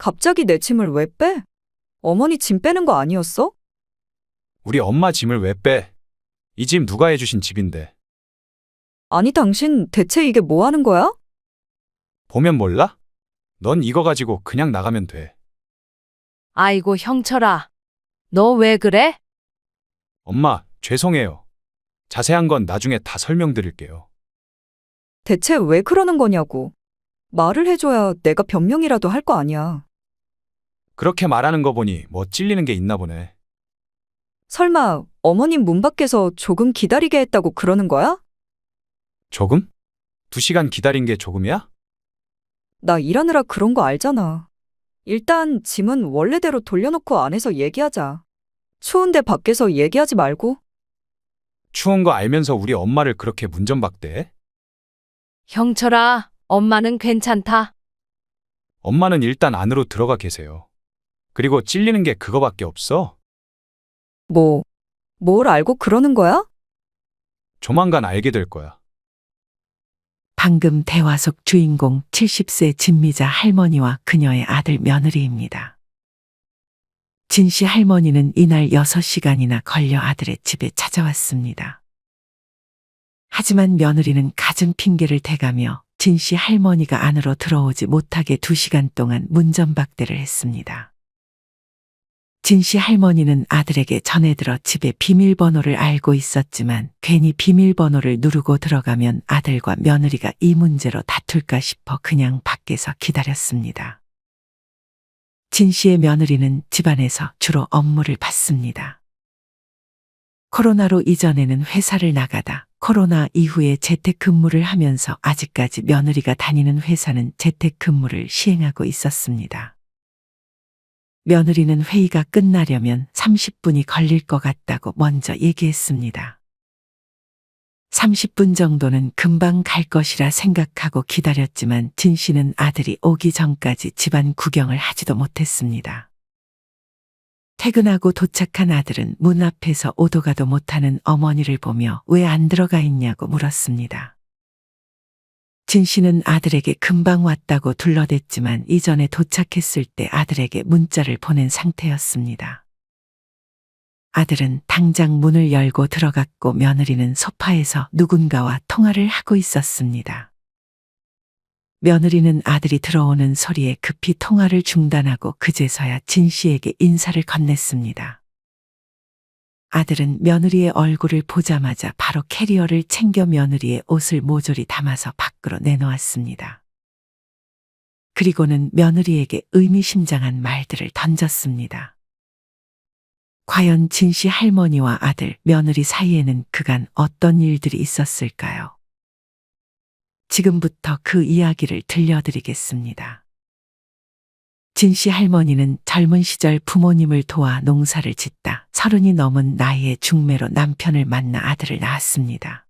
갑자기 내 짐을 왜 빼? 어머니 짐 빼는 거 아니었어? 우리 엄마 짐을 왜 빼? 이 짐 누가 해주신 집인데. 아니, 당신 대체 이게 뭐 하는 거야? 보면 몰라? 넌 이거 가지고 그냥 나가면 돼. 아이고, 형철아. 너 왜 그래? 엄마, 죄송해요. 자세한 건 나중에 다 설명드릴게요. 대체 왜 그러는 거냐고. 말을 해줘야 내가 변명이라도 할 거 아니야. 그렇게 말하는 거 보니 뭐 찔리는 게 있나 보네. 설마 어머님 문 밖에서 조금 기다리게 했다고 그러는 거야? 조금? 2시간 기다린 게 조금이야? 나 일하느라 그런 거 알잖아. 일단 짐은 원래대로 돌려놓고 안에서 얘기하자. 추운데 밖에서 얘기하지 말고. 추운 거 알면서 우리 엄마를 그렇게 문전박대해? 형철아, 엄마는 괜찮다. 엄마는 일단 안으로 들어가 계세요. 그리고 찔리는 게 그거밖에 없어? 뭘 알고 그러는 거야? 조만간 알게 될 거야. 방금 대화 속 주인공 70세 진미자 할머니와 그녀의 아들 며느리입니다. 진 씨 할머니는 이날 6시간이나 걸려 아들의 집에 찾아왔습니다. 하지만 며느리는 갖은 핑계를 대가며 진 씨 할머니가 안으로 들어오지 못하게 2시간 동안 문전박대를 했습니다. 진 씨 할머니는 아들에게 전해들어 집의 비밀번호를 알고 있었지만 괜히 비밀번호를 누르고 들어가면 아들과 며느리가 이 문제로 다툴까 싶어 그냥 밖에서 기다렸습니다. 진 씨의 며느리는 집안에서 주로 업무를 받습니다. 코로나로 이전에는 회사를 나가다 코로나 이후에 재택근무를 하면서 아직까지 며느리가 다니는 회사는 재택근무를 시행하고 있었습니다. 며느리는 회의가 끝나려면 30분이 걸릴 것 같다고 먼저 얘기했습니다. 30분 정도는 금방 갈 것이라 생각하고 기다렸지만 진 씨는 아들이 오기 전까지 집안 구경을 하지도 못했습니다. 퇴근하고 도착한 아들은 문 앞에서 오도 가도 못하는 어머니를 보며 왜 안 들어가 있냐고 물었습니다. 진 씨는 아들에게 금방 왔다고 둘러댔지만 이전에 도착했을 때 아들에게 문자를 보낸 상태였습니다. 아들은 당장 문을 열고 들어갔고 며느리는 소파에서 누군가와 통화를 하고 있었습니다. 며느리는 아들이 들어오는 소리에 급히 통화를 중단하고 그제서야 진 씨에게 인사를 건넸습니다. 아들은 며느리의 얼굴을 보자마자 바로 캐리어를 챙겨 며느리의 옷을 모조리 담아서 밖으로 내놓았습니다. 그리고는 며느리에게 의미심장한 말들을 던졌습니다. 과연 진 씨 할머니와 아들, 며느리 사이에는 그간 어떤 일들이 있었을까요? 지금부터 그 이야기를 들려드리겠습니다. 진 씨 할머니는 젊은 시절 부모님을 도와 농사를 짓다 30이 넘은 나이에 중매로 남편을 만나 아들을 낳았습니다.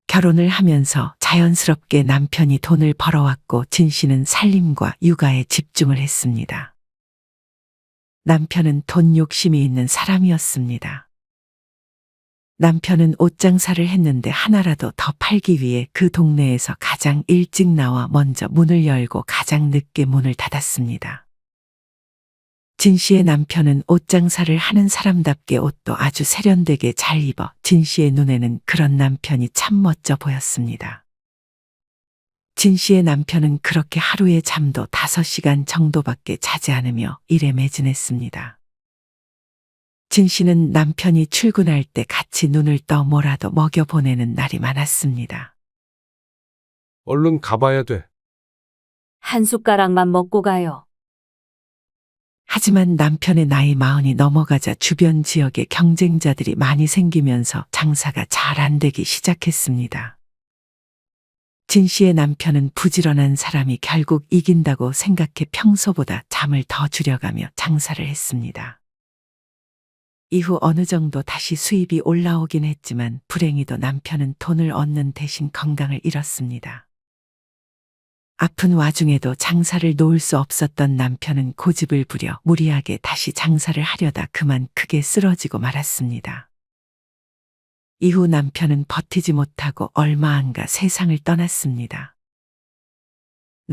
결혼을 하면서 자연스럽게 남편이 돈을 벌어왔고 진 씨는 살림과 육아에 집중을 했습니다. 남편은 돈 욕심이 있는 사람이었습니다. 남편은 옷장사를 했는데 하나라도 더 팔기 위해 그 동네에서 가장 일찍 나와 먼저 문을 열고 가장 늦게 문을 닫았습니다. 진 씨의 남편은 옷장사를 하는 사람답게 옷도 아주 세련되게 잘 입어 진 씨의 눈에는 그런 남편이 참 멋져 보였습니다. 진 씨의 남편은 그렇게 하루에 잠도 5시간 정도밖에 자지 않으며 일에 매진했습니다. 진 씨는 남편이 출근할 때 같이 눈을 떠 뭐라도 먹여보내는 날이 많았습니다. 얼른 가봐야 돼. 한 숟가락만 먹고 가요. 하지만 남편의 나이 40이 넘어가자 주변 지역에 경쟁자들이 많이 생기면서 장사가 잘 안 되기 시작했습니다. 진 씨의 남편은 부지런한 사람이 결국 이긴다고 생각해 평소보다 잠을 더 줄여가며 장사를 했습니다. 이후 어느 정도 다시 수입이 올라오긴 했지만 불행히도 남편은 돈을 얻는 대신 건강을 잃었습니다. 아픈 와중에도 장사를 놓을 수 없었던 남편은 고집을 부려 무리하게 다시 장사를 하려다 그만 크게 쓰러지고 말았습니다. 이후 남편은 버티지 못하고 얼마 안 가 세상을 떠났습니다.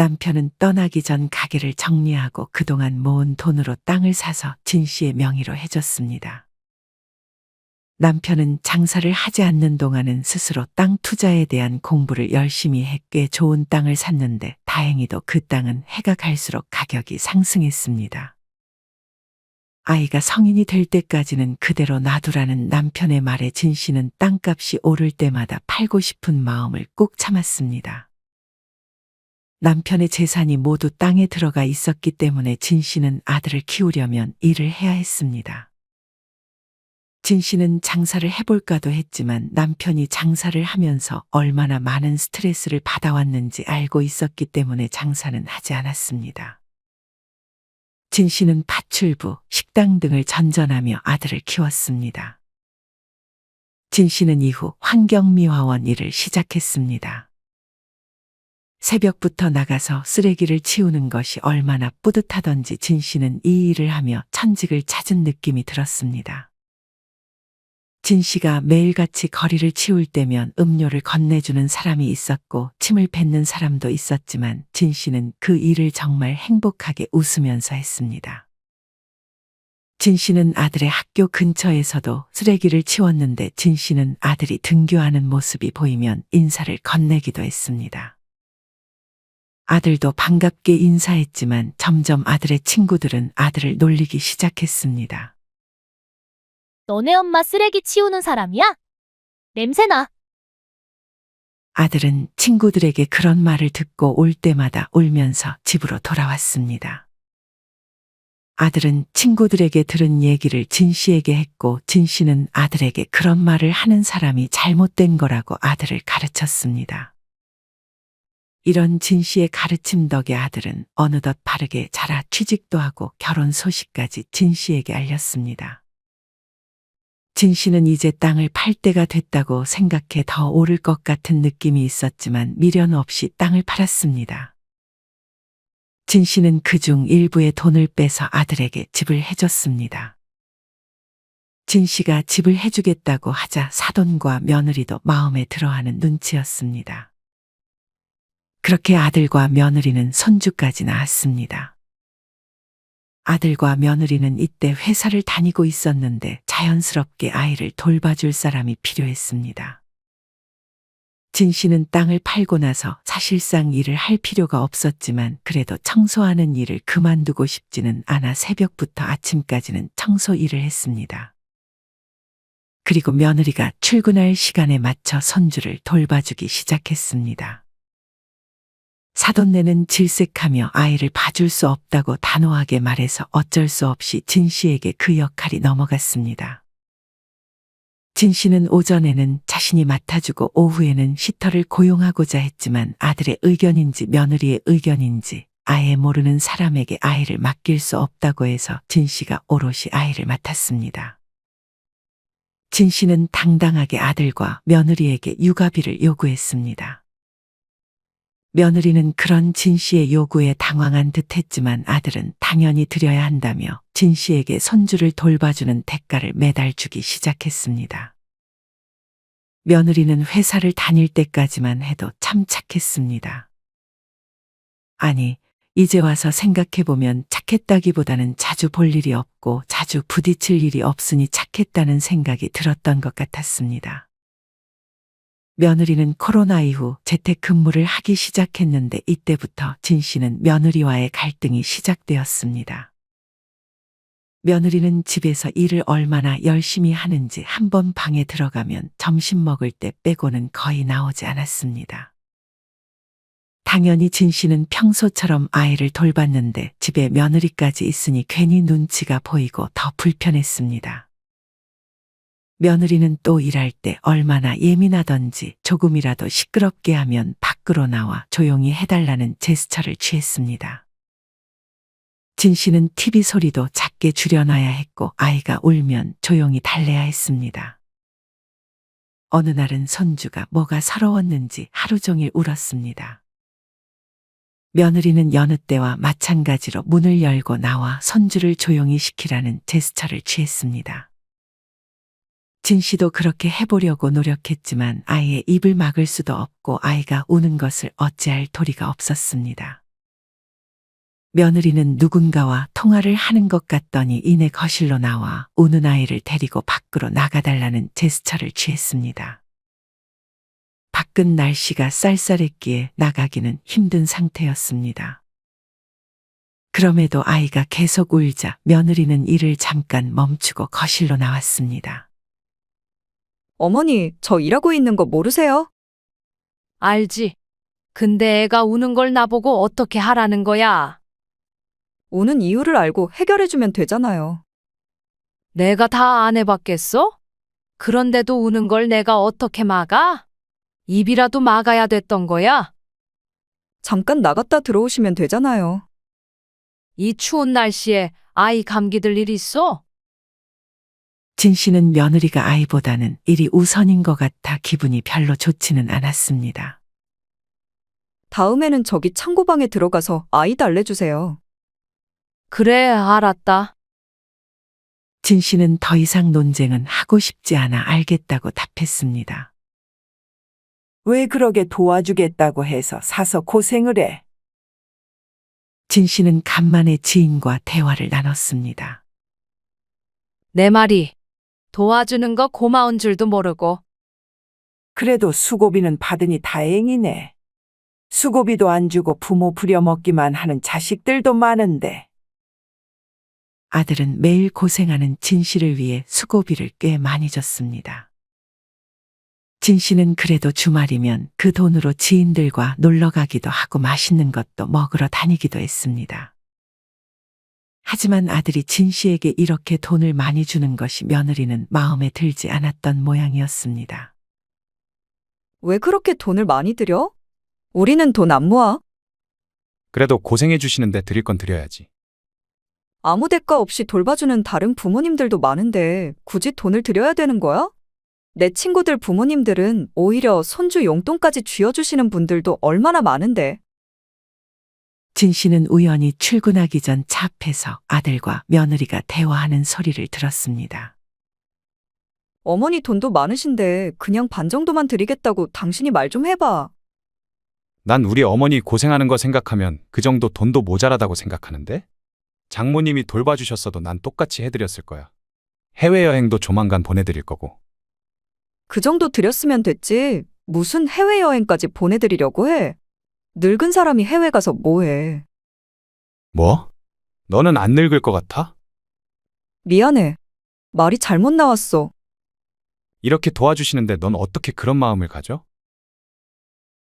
남편은 떠나기 전 가게를 정리하고 그동안 모은 돈으로 땅을 사서 진 씨의 명의로 해줬습니다. 남편은 장사를 하지 않는 동안은 스스로 땅 투자에 대한 공부를 열심히 해 꽤 좋은 땅을 샀는데 다행히도 그 땅은 해가 갈수록 가격이 상승했습니다. 아이가 성인이 될 때까지는 그대로 놔두라는 남편의 말에 진 씨는 땅값이 오를 때마다 팔고 싶은 마음을 꾹 참았습니다. 남편의 재산이 모두 땅에 들어가 있었기 때문에 진 씨는 아들을 키우려면 일을 해야 했습니다. 진 씨는 장사를 해볼까도 했지만 남편이 장사를 하면서 얼마나 많은 스트레스를 받아왔는지 알고 있었기 때문에 장사는 하지 않았습니다. 진 씨는 파출부, 식당 등을 전전하며 아들을 키웠습니다. 진 씨는 이후 환경미화원 일을 시작했습니다. 새벽부터 나가서 쓰레기를 치우는 것이 얼마나 뿌듯하던지 진 씨는 이 일을 하며 천직을 찾은 느낌이 들었습니다. 진 씨가 매일같이 거리를 치울 때면 음료를 건네주는 사람이 있었고 침을 뱉는 사람도 있었지만 진 씨는 그 일을 정말 행복하게 웃으면서 했습니다. 진 씨는 아들의 학교 근처에서도 쓰레기를 치웠는데 진 씨는 아들이 등교하는 모습이 보이면 인사를 건네기도 했습니다. 아들도 반갑게 인사했지만 점점 아들의 친구들은 아들을 놀리기 시작했습니다. 너네 엄마 쓰레기 치우는 사람이야? 냄새나. 아들은 친구들에게 그런 말을 듣고 올 때마다 울면서 집으로 돌아왔습니다. 아들은 친구들에게 들은 얘기를 진 씨에게 했고 진 씨는 아들에게 그런 말을 하는 사람이 잘못된 거라고 아들을 가르쳤습니다. 이런 진 씨의 가르침 덕에 아들은 어느덧 바르게 자라 취직도 하고 결혼 소식까지 진 씨에게 알렸습니다. 진 씨는 이제 땅을 팔 때가 됐다고 생각해 더 오를 것 같은 느낌이 있었지만 미련 없이 땅을 팔았습니다. 진 씨는 그중 일부의 돈을 빼서 아들에게 집을 해줬습니다. 진 씨가 집을 해주겠다고 하자 사돈과 며느리도 마음에 들어하는 눈치였습니다. 그렇게 아들과 며느리는 손주까지 낳았습니다. 아들과 며느리는 이때 회사를 다니고 있었는데 자연스럽게 아이를 돌봐줄 사람이 필요했습니다. 진 씨는 땅을 팔고 나서 사실상 일을 할 필요가 없었지만 그래도 청소하는 일을 그만두고 싶지는 않아 새벽부터 아침까지는 청소 일을 했습니다. 그리고 며느리가 출근할 시간에 맞춰 손주를 돌봐주기 시작했습니다. 사돈네는 질색하며 아이를 봐줄 수 없다고 단호하게 말해서 어쩔 수 없이 진 씨에게 그 역할이 넘어갔습니다. 진 씨는 오전에는 자신이 맡아주고 오후에는 시터를 고용하고자 했지만 아들의 의견인지 며느리의 의견인지 아예 모르는 사람에게 아이를 맡길 수 없다고 해서 진 씨가 오롯이 아이를 맡았습니다. 진 씨는 당당하게 아들과 며느리에게 육아비를 요구했습니다. 며느리는 그런 진 씨의 요구에 당황한 듯 했지만 아들은 당연히 드려야 한다며 진 씨에게 손주를 돌봐주는 대가를 매달 주기 시작했습니다. 며느리는 회사를 다닐 때까지만 해도 참 착했습니다. 아니, 이제 와서 생각해보면 착했다기보다는 자주 볼 일이 없고 자주 부딪힐 일이 없으니 착했다는 생각이 들었던 것 같았습니다. 며느리는 코로나 이후 재택근무를 하기 시작했는데 이때부터 진 씨는 며느리와의 갈등이 시작되었습니다. 며느리는 집에서 일을 얼마나 열심히 하는지 한 번 방에 들어가면 점심 먹을 때 빼고는 거의 나오지 않았습니다. 당연히 진 씨는 평소처럼 아이를 돌봤는데 집에 며느리까지 있으니 괜히 눈치가 보이고 더 불편했습니다. 며느리는 또 일할 때 얼마나 예민하던지 조금이라도 시끄럽게 하면 밖으로 나와 조용히 해달라는 제스처를 취했습니다. 진 씨는 TV 소리도 작게 줄여놔야 했고 아이가 울면 조용히 달래야 했습니다. 어느 날은 손주가 뭐가 서러웠는지 하루 종일 울었습니다. 며느리는 여느 때와 마찬가지로 문을 열고 나와 손주를 조용히 시키라는 제스처를 취했습니다. 진 씨도 그렇게 해보려고 노력했지만 아이의 입을 막을 수도 없고 아이가 우는 것을 어찌할 도리가 없었습니다. 며느리는 누군가와 통화를 하는 것 같더니 이내 거실로 나와 우는 아이를 데리고 밖으로 나가달라는 제스처를 취했습니다. 밖은 날씨가 쌀쌀했기에 나가기는 힘든 상태였습니다. 그럼에도 아이가 계속 울자 며느리는 일을 잠깐 멈추고 거실로 나왔습니다. 어머니, 저 일하고 있는 거 모르세요? 알지? 근데 애가 우는 걸 나보고 어떻게 하라는 거야? 우는 이유를 알고 해결해주면 되잖아요. 내가 다 안 해봤겠어? 그런데도 우는 걸 내가 어떻게 막아? 입이라도 막아야 됐던 거야? 잠깐 나갔다 들어오시면 되잖아요. 이 추운 날씨에 아이 감기 들 일 있어? 진 씨는 며느리가 아이보다는 일이 우선인 것 같아 기분이 별로 좋지는 않았습니다. 다음에는 저기 창고방에 들어가서 아이 달래주세요. 그래, 알았다. 진 씨는 더 이상 논쟁은 하고 싶지 않아 알겠다고 답했습니다. 왜 그러게 도와주겠다고 해서 사서 고생을 해? 진 씨는 간만에 지인과 대화를 나눴습니다. 내 말이 도와주는 거 고마운 줄도 모르고. 그래도 수고비는 받으니 다행이네. 수고비도 안 주고 부모 부려먹기만 하는 자식들도 많은데. 아들은 매일 고생하는 진 씨를 위해 수고비를 꽤 많이 줬습니다. 진 씨는 그래도 주말이면 그 돈으로 지인들과 놀러 가기도 하고 맛있는 것도 먹으러 다니기도 했습니다. 하지만 아들이 진 씨에게 이렇게 돈을 많이 주는 것이 며느리는 마음에 들지 않았던 모양이었습니다. 왜 그렇게 돈을 많이 들여? 우리는 돈 안 모아. 그래도 고생해 주시는데 드릴 건 드려야지. 아무 대가 없이 돌봐주는 다른 부모님들도 많은데 굳이 돈을 들여야 되는 거야? 내 친구들 부모님들은 오히려 손주 용돈까지 쥐어주시는 분들도 얼마나 많은데. 진 씨는 우연히 출근하기 전 차 앞에서 아들과 며느리가 대화하는 소리를 들었습니다. 어머니 돈도 많으신데 그냥 반 정도만 드리겠다고 당신이 말 좀 해봐. 난 우리 어머니 고생하는 거 생각하면 그 정도 돈도 모자라다고 생각하는데? 장모님이 돌봐주셨어도 난 똑같이 해드렸을 거야. 해외여행도 조만간 보내드릴 거고. 그 정도 드렸으면 됐지. 무슨 해외여행까지 보내드리려고 해. 늙은 사람이 해외 가서 뭐해. 뭐? 너는 안 늙을 것 같아? 미안해. 말이 잘못 나왔어. 이렇게 도와주시는데 넌 어떻게 그런 마음을 가져?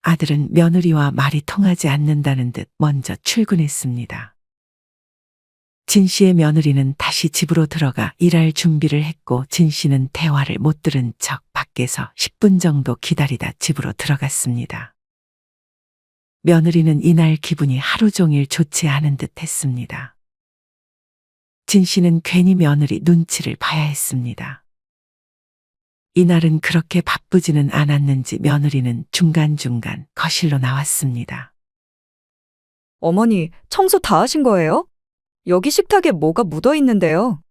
아들은 며느리와 말이 통하지 않는다는 듯 먼저 출근했습니다. 진 씨의 며느리는 다시 집으로 들어가 일할 준비를 했고 진 씨는 대화를 못 들은 척 밖에서 10분 정도 기다리다 집으로 들어갔습니다. 며느리는 이날 기분이 하루 종일 좋지 않은 듯 했습니다. 진 씨는 괜히 며느리 눈치를 봐야 했습니다. 이날은 그렇게 바쁘지는 않았는지 며느리는 중간중간 거실로 나왔습니다. 어머니, 청소 다 하신 거예요? 여기 식탁에 뭐가 묻어 있는데요.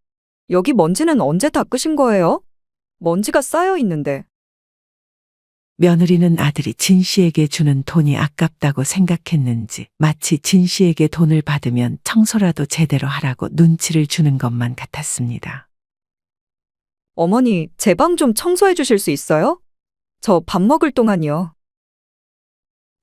여기 먼지는 언제 닦으신 거예요? 먼지가 쌓여 있는데. 며느리는 아들이 진 씨에게 주는 돈이 아깝다고 생각했는지 마치 진 씨에게 돈을 받으면 청소라도 제대로 하라고 눈치를 주는 것만 같았습니다. 어머니, 제 방 좀 청소해 주실 수 있어요? 저 밥 먹을 동안이요.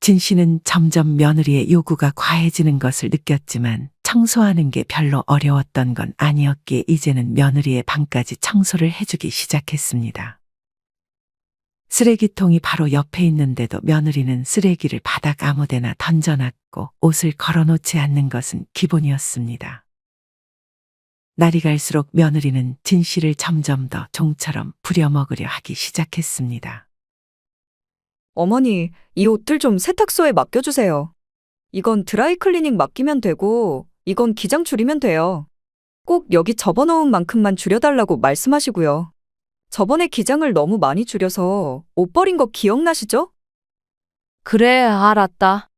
진 씨는 점점 며느리의 요구가 과해지는 것을 느꼈지만 청소하는 게 별로 어려웠던 건 아니었기에 이제는 며느리의 방까지 청소를 해주기 시작했습니다. 쓰레기통이 바로 옆에 있는데도 며느리는 쓰레기를 바닥 아무데나 던져놨고 옷을 걸어놓지 않는 것은 기본이었습니다. 날이 갈수록 며느리는 진 씨를 점점 더 종처럼 부려먹으려 하기 시작했습니다. 어머니, 이 옷들 좀 세탁소에 맡겨주세요. 이건 드라이클리닝 맡기면 되고, 이건 기장 줄이면 돼요. 꼭 여기 접어놓은 만큼만 줄여달라고 말씀하시고요. 저번에 기장을 너무 많이 줄여서 옷 버린 거 기억나시죠? 그래, 알았다.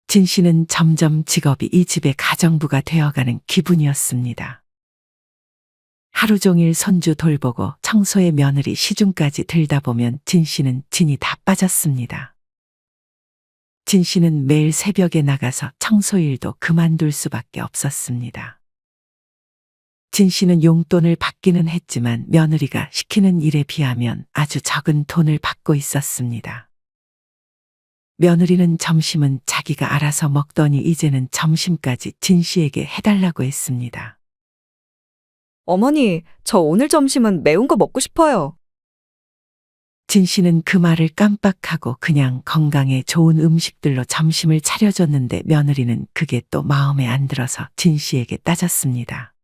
진 씨는 점점 직업이 이 집의 가정부가 되어가는 기분이었습니다. 하루 종일 손주 돌보고 청소의 며느리 시중까지 들다 보면 진 씨는 진이 다 빠졌습니다. 진 씨는 매일 새벽에 나가서 청소일도 그만둘 수밖에 없었습니다. 진 씨는 용돈을 받기는 했지만 며느리가 시키는 일에 비하면 아주 적은 돈을 받고 있었습니다. 며느리는 점심은 자기가 알아서 먹더니 이제는 점심까지 진 씨에게 해달라고 했습니다. 어머니, 저 오늘 점심은 매운 거 먹고 싶어요. 진 씨는 그 말을 깜빡하고 그냥 건강에 좋은 음식들로 점심을 차려줬는데 며느리는 그게 또 마음에 안 들어서 진 씨에게 따졌습니다.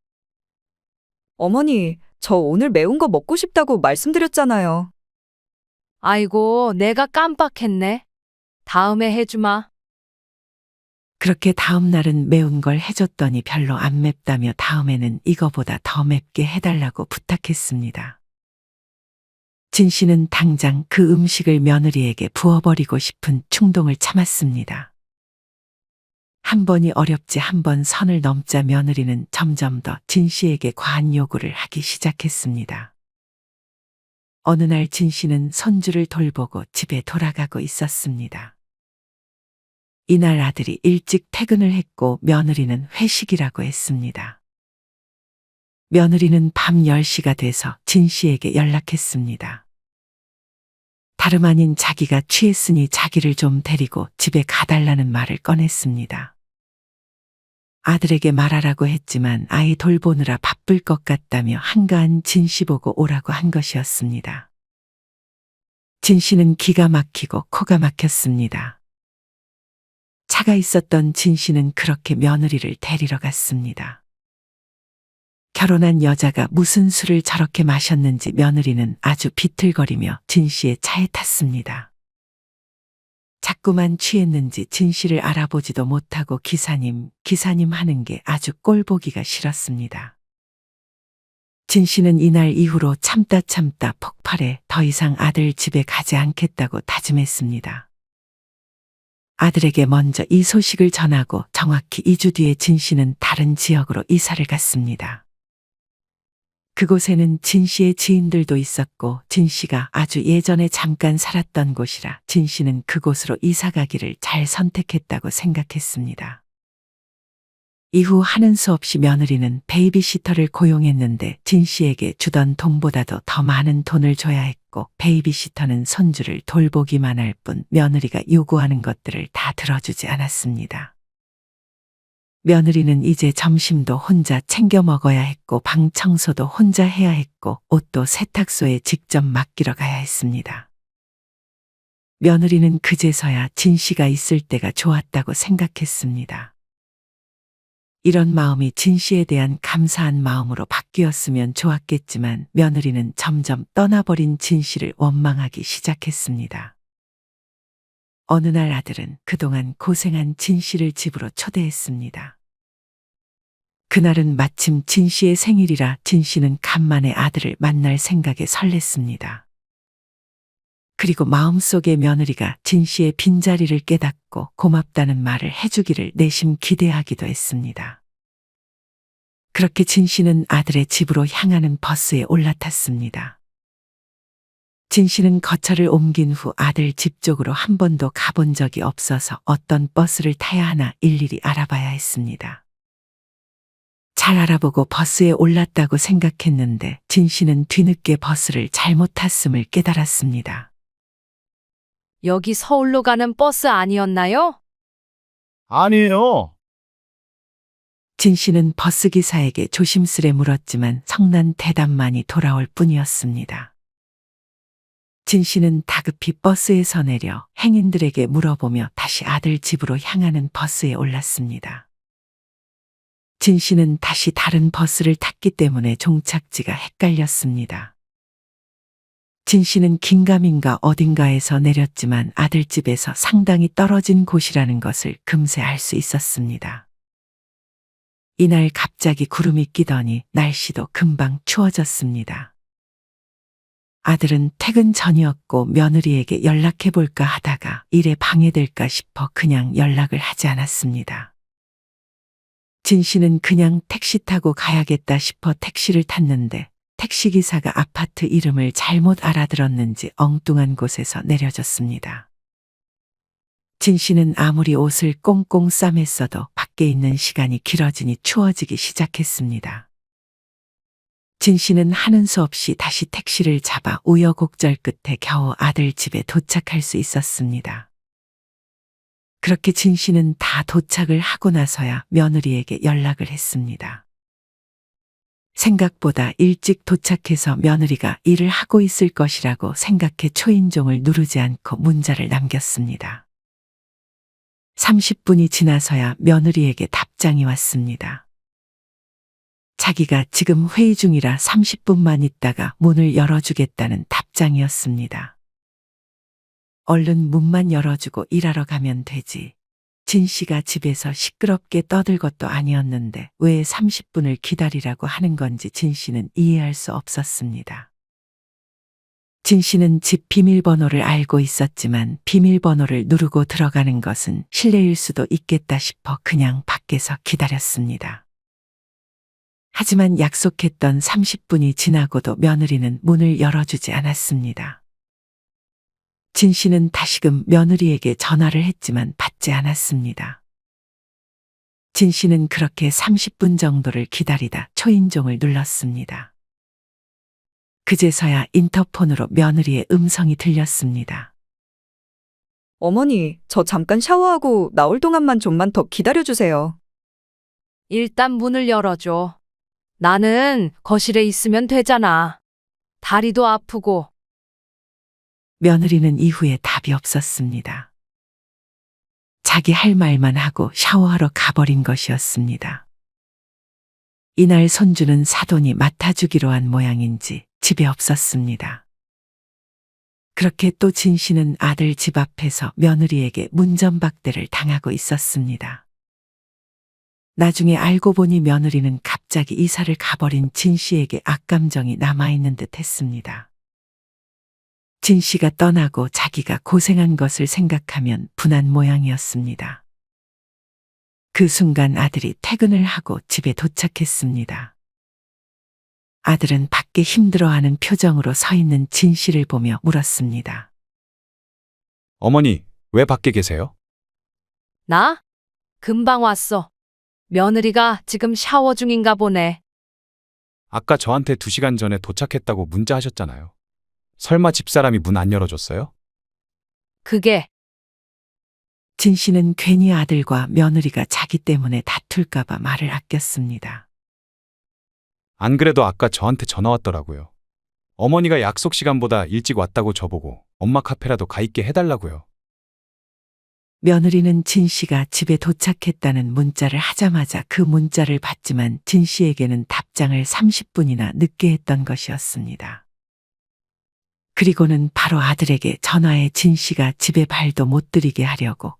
어머니, 저 오늘 매운 거 먹고 싶다고 말씀드렸잖아요. 아이고, 내가 깜빡했네. 다음에 해주마. 그렇게 다음 날은 매운 걸 해줬더니 별로 안 맵다며 다음에는 이거보다 더 맵게 해달라고 부탁했습니다. 진 씨는 당장 그 음식을 며느리에게 부어버리고 싶은 충동을 참았습니다. 한 번이 어렵지 한 번 선을 넘자 며느리는 점점 더 진 씨에게 과한 요구를 하기 시작했습니다. 어느 날 진 씨는 손주를 돌보고 집에 돌아가고 있었습니다. 이날 아들이 일찍 퇴근을 했고 며느리는 회식이라고 했습니다. 며느리는 밤 10시가 돼서 진 씨에게 연락했습니다. 다름 아닌 자기가 취했으니 자기를 좀 데리고 집에 가달라는 말을 꺼냈습니다. 아들에게 말하라고 했지만 아이 돌보느라 바쁠 것 같다며 한가한 진 씨 보고 오라고 한 것이었습니다. 진 씨는 기가 막히고 코가 막혔습니다. 차가 있었던 진 씨는 그렇게 며느리를 데리러 갔습니다. 결혼한 여자가 무슨 술을 저렇게 마셨는지 며느리는 아주 비틀거리며 진 씨의 차에 탔습니다. 자꾸만 취했는지 진 씨를 알아보지도 못하고 기사님 하는 게 아주 꼴보기가 싫었습니다. 진 씨는 이날 이후로 참다 폭발해 더 이상 아들 집에 가지 않겠다고 다짐했습니다. 아들에게 먼저 이 소식을 전하고 정확히 2주 뒤에 진 씨는 다른 지역으로 이사를 갔습니다. 그곳에는 진 씨의 지인들도 있었고 진 씨가 아주 예전에 잠깐 살았던 곳이라 진 씨는 그곳으로 이사 가기를 잘 선택했다고 생각했습니다. 이후 하는 수 없이 며느리는 베이비시터를 고용했는데 진 씨에게 주던 돈보다도 더 많은 돈을 줘야 했고 베이비시터는 손주를 돌보기만 할 뿐 며느리가 요구하는 것들을 다 들어주지 않았습니다. 며느리는 이제 점심도 혼자 챙겨 먹어야 했고 방 청소도 혼자 해야 했고 옷도 세탁소에 직접 맡기러 가야 했습니다. 며느리는 그제서야 진 씨가 있을 때가 좋았다고 생각했습니다. 이런 마음이 진 씨에 대한 감사한 마음으로 바뀌었으면 좋았겠지만 며느리는 점점 떠나버린 진 씨를 원망하기 시작했습니다. 어느 날 아들은 그동안 고생한 진 씨를 집으로 초대했습니다. 그날은 마침 진 씨의 생일이라 진 씨는 간만에 아들을 만날 생각에 설렜습니다. 그리고 마음속에 며느리가 진 씨의 빈자리를 깨닫고 고맙다는 말을 해주기를 내심 기대하기도 했습니다. 그렇게 진 씨는 아들의 집으로 향하는 버스에 올라탔습니다. 진 씨는 거처를 옮긴 후 아들 집 쪽으로 한 번도 가본 적이 없어서 어떤 버스를 타야 하나 일일이 알아봐야 했습니다. 잘 알아보고 버스에 올랐다고 생각했는데 진 씨는 뒤늦게 버스를 잘못 탔음을 깨달았습니다. 여기 서울로 가는 버스 아니었나요? 아니에요. 진 씨는 버스 기사에게 조심스레 물었지만 성난 대답만이 돌아올 뿐이었습니다. 진 씨는 다급히 버스에서 내려 행인들에게 물어보며 다시 아들 집으로 향하는 버스에 올랐습니다. 진 씨는 다시 다른 버스를 탔기 때문에 종착지가 헷갈렸습니다. 진 씨는 긴가민가 어딘가에서 내렸지만 아들 집에서 상당히 떨어진 곳이라는 것을 금세 알 수 있었습니다. 이날 갑자기 구름이 끼더니 날씨도 금방 추워졌습니다. 아들은 퇴근 전이었고 며느리에게 연락해볼까 하다가 일에 방해될까 싶어 그냥 연락을 하지 않았습니다. 진 씨는 그냥 택시 타고 가야겠다 싶어 택시를 탔는데 택시기사가 아파트 이름을 잘못 알아들었는지 엉뚱한 곳에서 내려줬습니다. 진 씨는 아무리 옷을 꽁꽁 싸맸어도 밖에 있는 시간이 길어지니 추워지기 시작했습니다. 진 씨는 하는 수 없이 다시 택시를 잡아 우여곡절 끝에 겨우 아들 집에 도착할 수 있었습니다. 그렇게 진 씨는 다 도착을 하고 나서야 며느리에게 연락을 했습니다. 생각보다 일찍 도착해서 며느리가 일을 하고 있을 것이라고 생각해 초인종을 누르지 않고 문자를 남겼습니다. 30분이 지나서야 며느리에게 답장이 왔습니다. 자기가 지금 회의 중이라 30분만 있다가 문을 열어주겠다는 답장이었습니다. 얼른 문만 열어주고 일하러 가면 되지. 진 씨가 집에서 시끄럽게 떠들 것도 아니었는데 왜 30분을 기다리라고 하는 건지 진 씨는 이해할 수 없었습니다. 진 씨는 집 비밀번호를 알고 있었지만 비밀번호를 누르고 들어가는 것은 실례일 수도 있겠다 싶어 그냥 밖에서 기다렸습니다. 하지만 약속했던 30분이 지나고도 며느리는 문을 열어주지 않았습니다. 진 씨는 다시금 며느리에게 전화를 했지만 받지 않았습니다. 진 씨는 그렇게 30분 정도를 기다리다 초인종을 눌렀습니다. 그제서야 인터폰으로 며느리의 음성이 들렸습니다. 어머니, 저 잠깐 샤워하고 나올 동안만 좀만 더 기다려주세요. 일단 문을 열어줘. 나는 거실에 있으면 되잖아. 다리도 아프고. 며느리는 이후에 답이 없었습니다. 자기 할 말만 하고 샤워하러 가버린 것이었습니다. 이날 손주는 사돈이 맡아주기로 한 모양인지 집에 없었습니다. 그렇게 또 진 씨는 아들 집 앞에서 며느리에게 문전박대를 당하고 있었습니다. 나중에 알고 보니 며느리는 갑자기 이사를 가버린 진 씨에게 악감정이 남아있는 듯 했습니다. 진 씨가 떠나고 자기가 고생한 것을 생각하면 분한 모양이었습니다. 그 순간 아들이 퇴근을 하고 집에 도착했습니다. 아들은 밖에 힘들어하는 표정으로 서 있는 진 씨를 보며 물었습니다. 어머니, 왜 밖에 계세요? 나? 금방 왔어. 며느리가 지금 샤워 중인가 보네. 아까 저한테 2시간 전에 도착했다고 문자하셨잖아요. 설마 집사람이 문 안 열어줬어요? 그게 진 씨는 괜히 아들과 며느리가 자기 때문에 다툴까봐 말을 아꼈습니다. 안 그래도 아까 저한테 전화 왔더라고요. 어머니가 약속 시간보다 일찍 왔다고 저보고 엄마 카페라도 가 있게 해달라고요. 며느리는 진 씨가 집에 도착했다는 문자를 하자마자 그 문자를 받지만 진 씨에게는 답장을 30분이나 늦게 했던 것이었습니다. 그리고는 바로 아들에게 전화해 진 씨가 집에 발도 못 들이게 하려고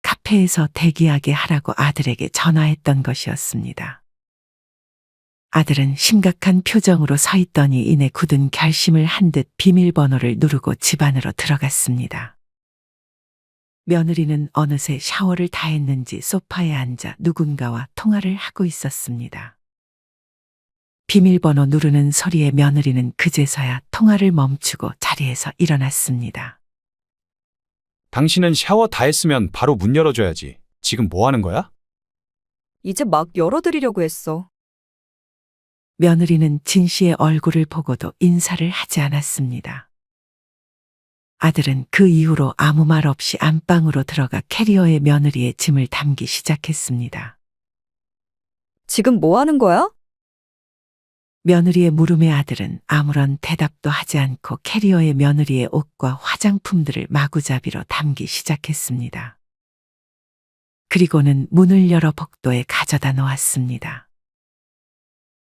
카페에서 대기하게 하라고 아들에게 전화했던 것이었습니다. 아들은 심각한 표정으로 서 있더니 이내 굳은 결심을 한 듯 비밀번호를 누르고 집 안으로 들어갔습니다. 며느리는 어느새 샤워를 다 했는지 소파에 앉아 누군가와 통화를 하고 있었습니다. 비밀번호 누르는 소리에 며느리는 그제서야 통화를 멈추고 자리에서 일어났습니다. 당신은 샤워 다 했으면 바로 문 열어줘야지. 지금 뭐 하는 거야? 이제 막 열어드리려고 했어. 며느리는 진 씨의 얼굴을 보고도 인사를 하지 않았습니다. 아들은 그 이후로 아무 말 없이 안방으로 들어가 캐리어에 며느리의 짐을 담기 시작했습니다. 지금 뭐 하는 거야? 며느리의 물음에 아들은 아무런 대답도 하지 않고 캐리어에 며느리의 옷과 화장품들을 마구잡이로 담기 시작했습니다. 그리고는 문을 열어 복도에 가져다 놓았습니다.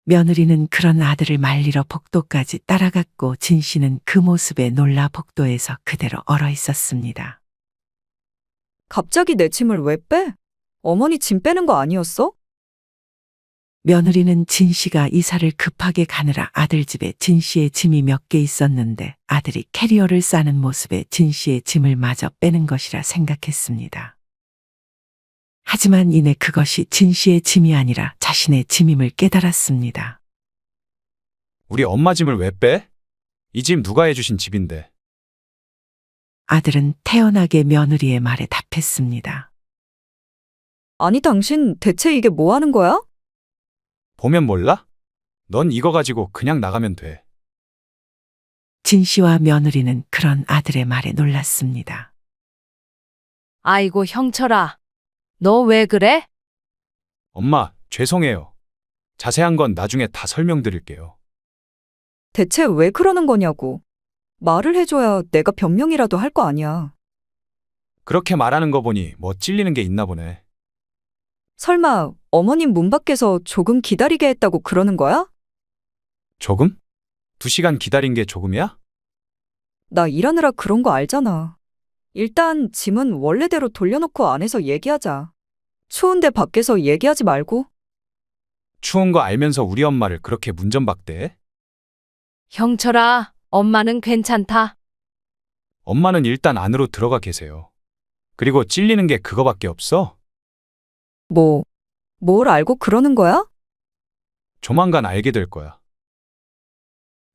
며느리는 그런 아들을 말리러 복도까지 따라갔고 진 씨는 그 모습에 놀라 복도에서 그대로 얼어 있었습니다. 갑자기 내 짐을 왜 빼? 어머니 짐 빼는 거 아니었어? 며느리는 진 씨가 이사를 급하게 가느라 아들 집에 진 씨의 짐이 몇 개 있었는데 아들이 캐리어를 싸는 모습에 진 씨의 짐을 마저 빼는 것이라 생각했습니다. 하지만 이내 그것이 진 씨의 짐이 아니라 자신의 짐임을 깨달았습니다. 우리 엄마 짐을 왜 빼? 이 짐 누가 해주신 집인데. 아들은 태연하게 며느리의 말에 답했습니다. 아니, 당신 대체 이게 뭐 하는 거야? 보면 몰라? 넌 이거 가지고 그냥 나가면 돼. 진 씨와 며느리는 그런 아들의 말에 놀랐습니다. 아이고, 형철아. 너 왜 그래? 엄마, 죄송해요. 자세한 건 나중에 다 설명드릴게요. 대체 왜 그러는 거냐고. 말을 해줘야 내가 변명이라도 할 거 아니야. 그렇게 말하는 거 보니 뭐 찔리는 게 있나 보네. 설마 어머님 문 밖에서 조금 기다리게 했다고 그러는 거야? 조금? 2시간 기다린 게 조금이야? 나 일하느라 그런 거 알잖아. 일단 짐은 원래대로 돌려놓고 안에서 얘기하자. 추운데 밖에서 얘기하지 말고. 추운 거 알면서 우리 엄마를 그렇게 문전박대해? 형철아, 엄마는 괜찮다. 엄마는 일단 안으로 들어가 계세요. 그리고 찔리는 게 그거밖에 없어? 뭘 알고 그러는 거야? 조만간 알게 될 거야.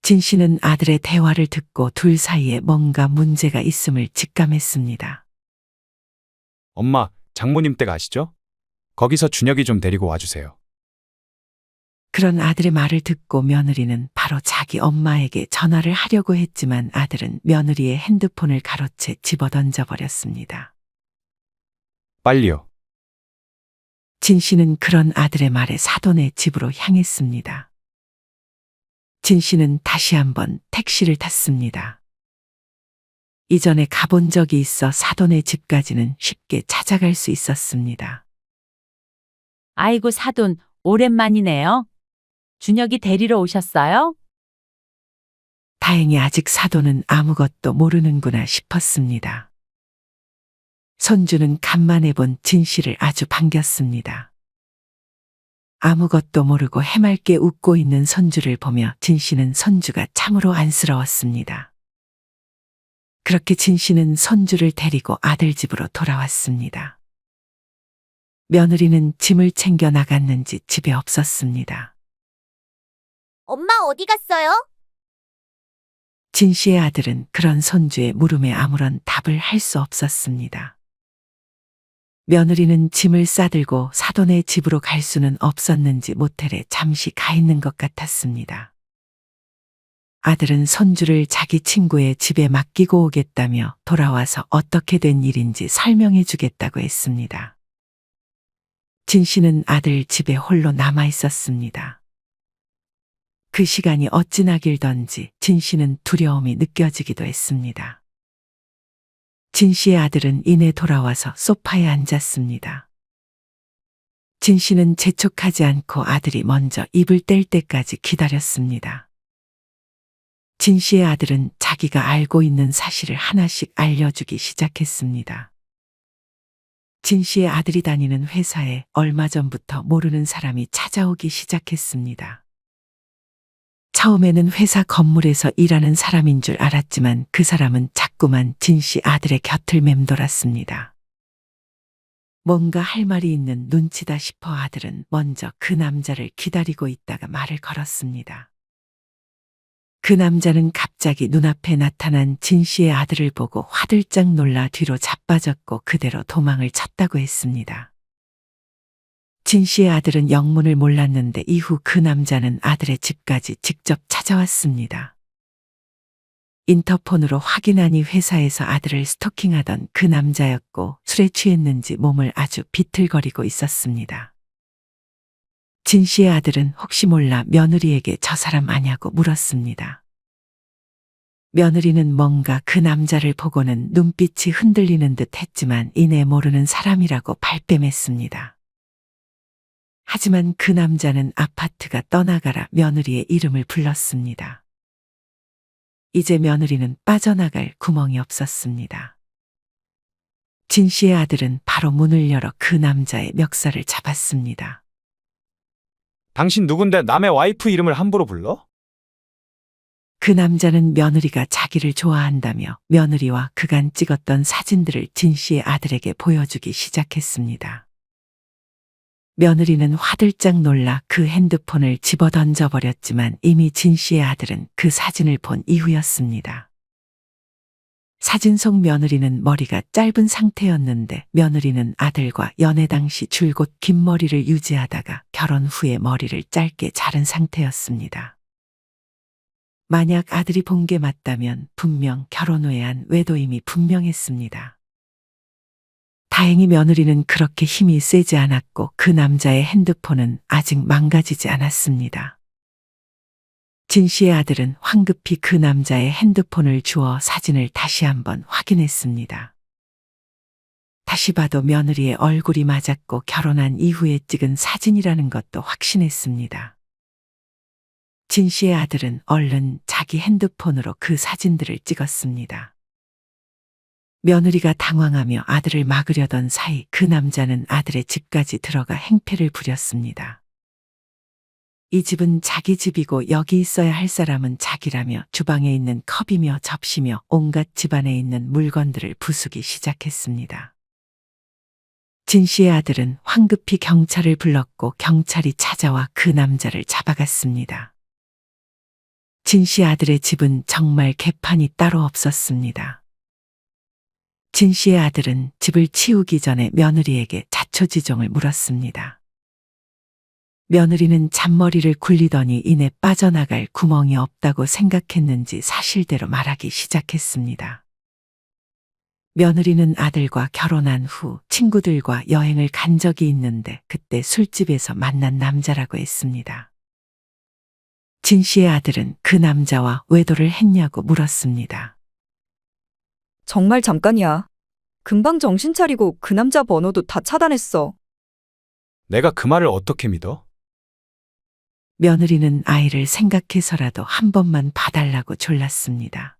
진 씨는 아들의 대화를 듣고 둘 사이에 뭔가 문제가 있음을 직감했습니다. 엄마, 장모님 댁 아시죠? 거기서 준혁이 좀 데리고 와주세요. 그런 아들의 말을 듣고 며느리는 바로 자기 엄마에게 전화를 하려고 했지만 아들은 며느리의 핸드폰을 가로채 집어던져 버렸습니다. 빨리요. 진 씨는 그런 아들의 말에 사돈의 집으로 향했습니다. 진 씨는 다시 한번 택시를 탔습니다. 이전에 가본 적이 있어 사돈의 집까지는 쉽게 찾아갈 수 있었습니다. 아이고, 사돈, 오랜만이네요. 준혁이 데리러 오셨어요? 다행히 아직 사돈은 아무것도 모르는구나 싶었습니다. 손주는 간만에 본 진 씨를 아주 반겼습니다. 아무것도 모르고 해맑게 웃고 있는 손주를 보며 진 씨는 손주가 참으로 안쓰러웠습니다. 그렇게 진 씨는 손주를 데리고 아들 집으로 돌아왔습니다. 며느리는 짐을 챙겨 나갔는지 집에 없었습니다. 엄마 어디 갔어요? 진 씨의 아들은 그런 손주의 물음에 아무런 답을 할 수 없었습니다. 며느리는 짐을 싸들고 사돈의 집으로 갈 수는 없었는지 모텔에 잠시 가 있는 것 같았습니다. 아들은 손주를 자기 친구의 집에 맡기고 오겠다며 돌아와서 어떻게 된 일인지 설명해 주겠다고 했습니다. 진 씨는 아들 집에 홀로 남아 있었습니다. 그 시간이 어찌나 길던지 진 씨는 두려움이 느껴지기도 했습니다. 진 씨의 아들은 이내 돌아와서 소파에 앉았습니다. 진 씨는 재촉하지 않고 아들이 먼저 입을 뗄 때까지 기다렸습니다. 진 씨의 아들은 자기가 알고 있는 사실을 하나씩 알려주기 시작했습니다. 진 씨의 아들이 다니는 회사에 얼마 전부터 모르는 사람이 찾아오기 시작했습니다. 처음에는 회사 건물에서 일하는 사람인 줄 알았지만 그 사람은 자꾸만 진 씨 아들의 곁을 맴돌았습니다. 뭔가 할 말이 있는 눈치다 싶어 아들은 먼저 그 남자를 기다리고 있다가 말을 걸었습니다. 그 남자는 갑자기 눈앞에 나타난 진 씨의 아들을 보고 화들짝 놀라 뒤로 자빠졌고 그대로 도망을 쳤다고 했습니다. 진 씨의 아들은 영문을 몰랐는데 이후 그 남자는 아들의 집까지 직접 찾아왔습니다. 인터폰으로 확인하니 회사에서 아들을 스토킹하던 그 남자였고 술에 취했는지 몸을 아주 비틀거리고 있었습니다. 진 씨의 아들은 혹시 몰라 며느리에게 저 사람 아냐고 물었습니다. 며느리는 뭔가 그 남자를 보고는 눈빛이 흔들리는 듯 했지만 이내 모르는 사람이라고 발뺌했습니다. 하지만 그 남자는 아파트가 떠나가라 며느리의 이름을 불렀습니다. 이제 며느리는 빠져나갈 구멍이 없었습니다. 진 씨의 아들은 바로 문을 열어 그 남자의 멱살을 잡았습니다. 당신 누군데 남의 와이프 이름을 함부로 불러? 그 남자는 며느리가 자기를 좋아한다며 며느리와 그간 찍었던 사진들을 진 씨의 아들에게 보여주기 시작했습니다. 며느리는 화들짝 놀라 그 핸드폰을 집어 던져버렸지만 이미 진 씨의 아들은 그 사진을 본 이후였습니다. 사진 속 며느리는 머리가 짧은 상태였는데 며느리는 아들과 연애 당시 줄곧 긴 머리를 유지하다가 결혼 후에 머리를 짧게 자른 상태였습니다. 만약 아들이 본 게 맞다면 분명 결혼 후에 한 외도임이 분명했습니다. 다행히 며느리는 그렇게 힘이 세지 않았고 그 남자의 핸드폰은 아직 망가지지 않았습니다. 진 씨의 아들은 황급히 그 남자의 핸드폰을 주워 사진을 다시 한번 확인했습니다. 다시 봐도 며느리의 얼굴이 맞았고 결혼한 이후에 찍은 사진이라는 것도 확신했습니다. 진 씨의 아들은 얼른 자기 핸드폰으로 그 사진들을 찍었습니다. 며느리가 당황하며 아들을 막으려던 사이 그 남자는 아들의 집까지 들어가 행패를 부렸습니다. 이 집은 자기 집이고 여기 있어야 할 사람은 자기라며 주방에 있는 컵이며 접시며 온갖 집안에 있는 물건들을 부수기 시작했습니다. 진 씨의 아들은 황급히 경찰을 불렀고 경찰이 찾아와 그 남자를 잡아갔습니다. 진 씨 아들의 집은 정말 개판이 따로 없었습니다. 진 씨의 아들은 집을 치우기 전에 며느리에게 자초지종을 물었습니다. 며느리는 잔머리를 굴리더니 이내 빠져나갈 구멍이 없다고 생각했는지 사실대로 말하기 시작했습니다. 며느리는 아들과 결혼한 후 친구들과 여행을 간 적이 있는데 그때 술집에서 만난 남자라고 했습니다. 진 씨의 아들은 그 남자와 외도를 했냐고 물었습니다. 정말 잠깐이야. 금방 정신 차리고 그 남자 번호도 다 차단했어. 내가 그 말을 어떻게 믿어? 며느리는 아이를 생각해서라도 한 번만 봐달라고 졸랐습니다.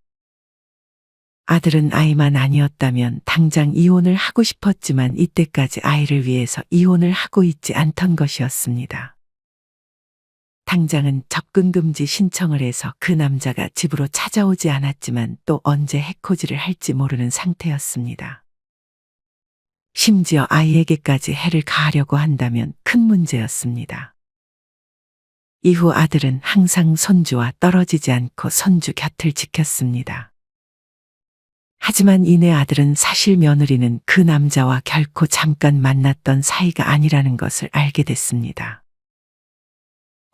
아들은 아이만 아니었다면 당장 이혼을 하고 싶었지만 이때까지 아이를 위해서 이혼을 하고 있지 않던 것이었습니다. 당장은 접근금지 신청을 해서 그 남자가 집으로 찾아오지 않았지만 또 언제 해코지를 할지 모르는 상태였습니다. 심지어 아이에게까지 해를 가하려고 한다면 큰 문제였습니다. 이후 아들은 항상 손주와 떨어지지 않고 손주 곁을 지켰습니다. 하지만 이내 아들은 사실 며느리는 그 남자와 결코 잠깐 만났던 사이가 아니라는 것을 알게 됐습니다.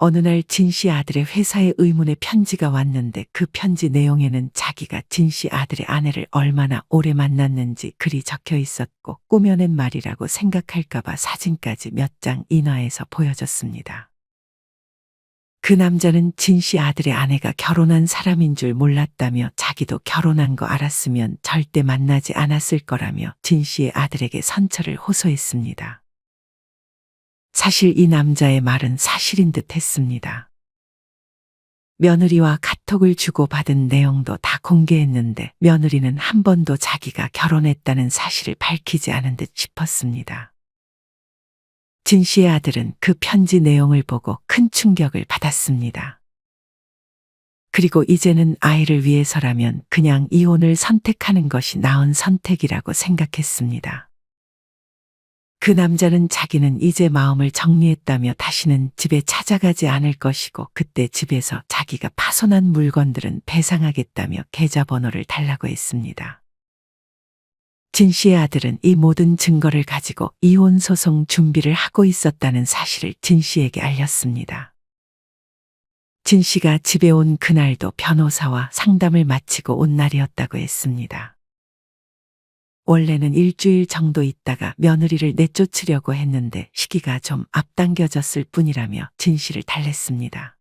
어느 날 진 씨 아들의 회사에 의문의 편지가 왔는데 그 편지 내용에는 자기가 진 씨 아들의 아내를 얼마나 오래 만났는지 글이 적혀 있었고 꾸며낸 말이라고 생각할까봐 사진까지 몇 장 인화해서 보여줬습니다. 그 남자는 진 씨 아들의 아내가 결혼한 사람인 줄 몰랐다며 자기도 결혼한 거 알았으면 절대 만나지 않았을 거라며 진 씨의 아들에게 선처를 호소했습니다. 사실 이 남자의 말은 사실인 듯 했습니다. 며느리와 카톡을 주고받은 내용도 다 공개했는데 며느리는 한 번도 자기가 결혼했다는 사실을 밝히지 않은 듯 싶었습니다. 진 씨의 아들은 그 편지 내용을 보고 큰 충격을 받았습니다. 그리고 이제는 아이를 위해서라면 그냥 이혼을 선택하는 것이 나은 선택이라고 생각했습니다. 그 남자는 자기는 이제 마음을 정리했다며 다시는 집에 찾아가지 않을 것이고 그때 집에서 자기가 파손한 물건들은 배상하겠다며 계좌번호를 달라고 했습니다. 진 씨의 아들은 이 모든 증거를 가지고 이혼 소송 준비를 하고 있었다는 사실을 진 씨에게 알렸습니다. 진 씨가 집에 온 그날도 변호사와 상담을 마치고 온 날이었다고 했습니다. 원래는 일주일 정도 있다가 며느리를 내쫓으려고 했는데 시기가 좀 앞당겨졌을 뿐이라며 진 씨를 달랬습니다.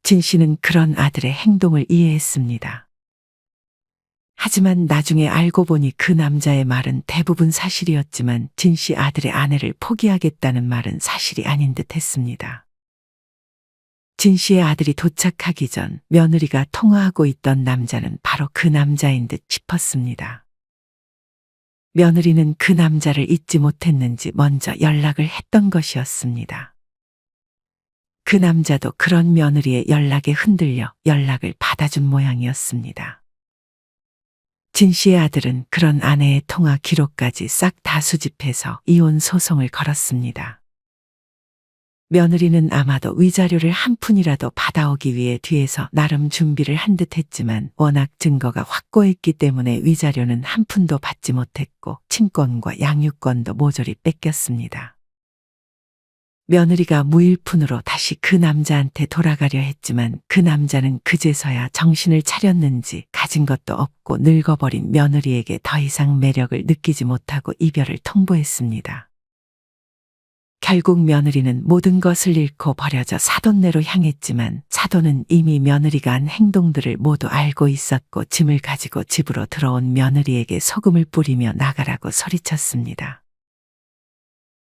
진 씨는 그런 아들의 행동을 이해했습니다. 하지만 나중에 알고 보니 그 남자의 말은 대부분 사실이었지만 진 씨 아들의 아내를 포기하겠다는 말은 사실이 아닌 듯 했습니다. 진 씨의 아들이 도착하기 전 며느리가 통화하고 있던 남자는 바로 그 남자인 듯 싶었습니다. 며느리는 그 남자를 잊지 못했는지 먼저 연락을 했던 것이었습니다. 그 남자도 그런 며느리의 연락에 흔들려 연락을 받아준 모양이었습니다. 진 씨의 아들은 그런 아내의 통화 기록까지 싹 다 수집해서 이혼 소송을 걸었습니다. 며느리는 아마도 위자료를 한 푼이라도 받아오기 위해 뒤에서 나름 준비를 한 듯 했지만 워낙 증거가 확고했기 때문에 위자료는 한 푼도 받지 못했고 친권과 양육권도 모조리 뺏겼습니다. 며느리가 무일푼으로 다시 그 남자한테 돌아가려 했지만 그 남자는 그제서야 정신을 차렸는지 가진 것도 없고 늙어버린 며느리에게 더 이상 매력을 느끼지 못하고 이별을 통보했습니다. 결국 며느리는 모든 것을 잃고 버려져 사돈네로 향했지만 사돈은 이미 며느리가 한 행동들을 모두 알고 있었고 짐을 가지고 집으로 들어온 며느리에게 소금을 뿌리며 나가라고 소리쳤습니다.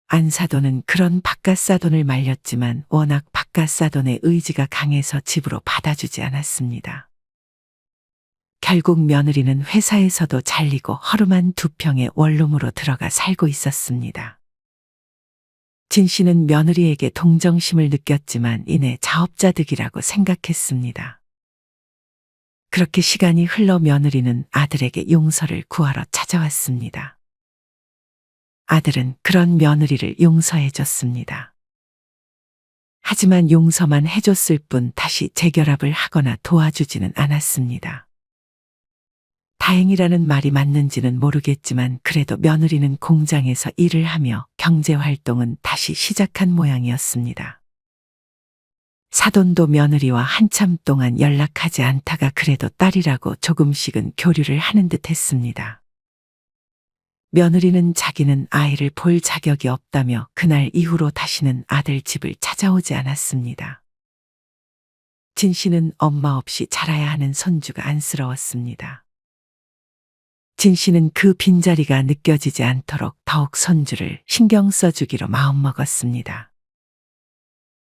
안사돈은 그런 바깥사돈을 말렸지만 워낙 바깥사돈의 의지가 강해서 집으로 받아주지 않았습니다. 결국 며느리는 회사에서도 잘리고 허름한 2평의 원룸으로 들어가 살고 있었습니다. 진 씨는 며느리에게 동정심을 느꼈지만 이내 자업자득이라고 생각했습니다. 그렇게 시간이 흘러 며느리는 아들에게 용서를 구하러 찾아왔습니다. 아들은 그런 며느리를 용서해 줬습니다. 하지만 용서만 해줬을 뿐 다시 재결합을 하거나 도와주지는 않았습니다. 다행이라는 말이 맞는지는 모르겠지만 그래도 며느리는 공장에서 일을 하며 경제활동은 다시 시작한 모양이었습니다. 사돈도 며느리와 한참 동안 연락하지 않다가 그래도 딸이라고 조금씩은 교류를 하는 듯 했습니다. 며느리는 자기는 아이를 볼 자격이 없다며 그날 이후로 다시는 아들 집을 찾아오지 않았습니다. 진 씨는 엄마 없이 자라야 하는 손주가 안쓰러웠습니다. 진 씨는 그 빈자리가 느껴지지 않도록 더욱 손주를 신경 써주기로 마음먹었습니다.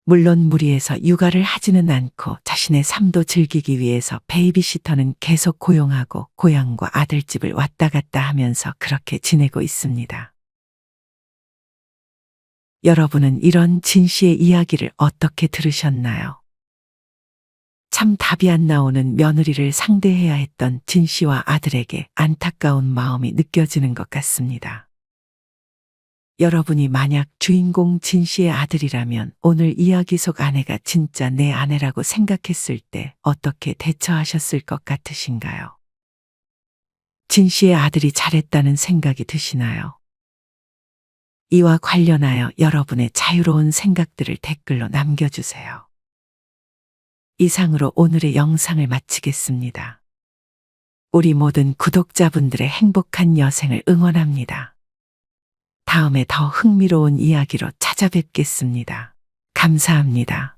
물론 무리해서 육아를 하지는 않고 자신의 삶도 즐기기 위해서 베이비시터는 계속 고용하고 고향과 아들집을 왔다 갔다 하면서 그렇게 지내고 있습니다. 여러분은 이런 진 씨의 이야기를 어떻게 들으셨나요? 참 답이 안 나오는 며느리를 상대해야 했던 진 씨와 아들에게 안타까운 마음이 느껴지는 것 같습니다. 여러분이 만약 주인공 진 씨의 아들이라면 오늘 이야기 속 아내가 진짜 내 아내라고 생각했을 때 어떻게 대처하셨을 것 같으신가요? 진 씨의 아들이 잘했다는 생각이 드시나요? 이와 관련하여 여러분의 자유로운 생각들을 댓글로 남겨주세요. 이상으로 오늘의 영상을 마치겠습니다. 우리 모든 구독자분들의 행복한 여생을 응원합니다. 다음에 더 흥미로운 이야기로 찾아뵙겠습니다. 감사합니다.